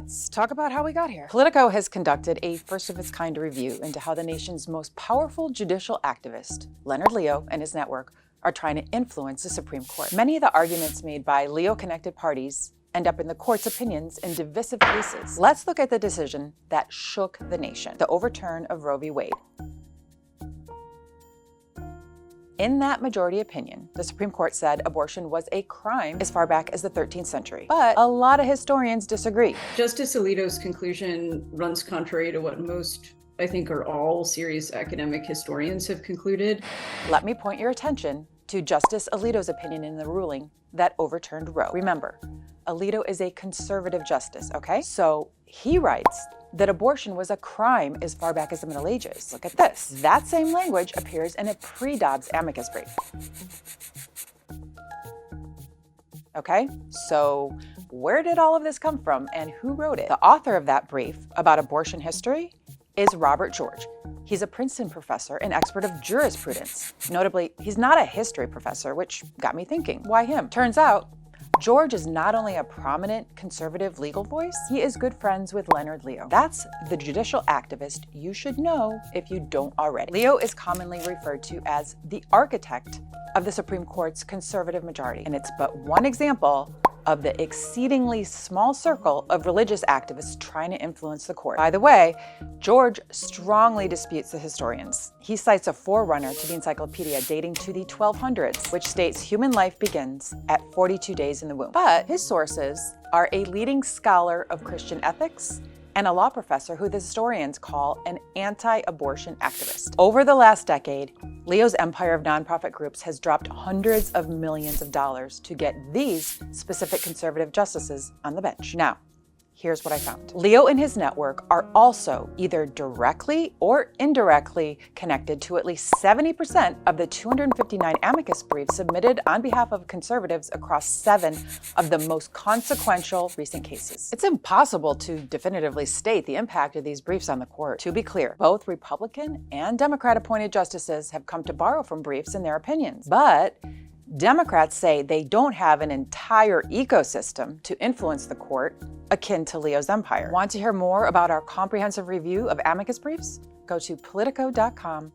let's talk about how we got here. Politico has conducted a first-of-its-kind review into how the nation's most powerful judicial activist, Leonard Leo, and his network are trying to influence the Supreme Court. Many of the arguments made by Leo-connected parties end up in the court's opinions in divisive cases. Let's look at the decision that shook the nation, the overturn of Roe v. Wade. In that majority opinion, the Supreme Court said abortion was a crime as far back as the 13th century. But a lot of historians disagree. Justice Alito's conclusion runs contrary to what most, I think, are all serious academic historians have concluded. Let me point your attention to Justice Alito's opinion in the ruling that overturned Roe. Remember, Alito is a conservative justice, okay? So he writes that abortion was a crime as far back as the Middle Ages. Look at this. That same language appears in a pre-Dobbs amicus brief. Okay, so where did all of this come from and who wrote it? The author of that brief about abortion history is Robert George. He's a Princeton professor and expert of jurisprudence. Notably, he's not a history professor, which got me thinking, why him? Turns out, George is not only a prominent conservative legal voice, he is good friends with Leonard Leo. That's the judicial activist you should know if you don't already. Leo is commonly referred to as the architect of the Supreme Court's conservative majority, and it's but one example of the exceedingly small circle of religious activists trying to influence the court. By the way, George strongly disputes the historians. He cites a forerunner to the encyclopedia dating to the 1200s, which states human life begins at 42 days in the womb. But his sources are a leading scholar of Christian ethics and a law professor who the historians call an anti-abortion activist. Over the last decade, Leo's empire of nonprofit groups has dropped hundreds of millions of dollars to get these specific conservative justices on the bench. Now, here's what I found. Leo and his network are also either directly or indirectly connected to at least 70% of the 259 amicus briefs submitted on behalf of conservatives across 7 of the most consequential recent cases. It's impossible to definitively state the impact of these briefs on the court. To be clear, both Republican and Democrat-appointed justices have come to borrow from briefs in their opinions, but Democrats say they don't have an entire ecosystem to influence the court akin to Leo's empire. Want to hear more about our comprehensive review of amicus briefs? Go to politico.com.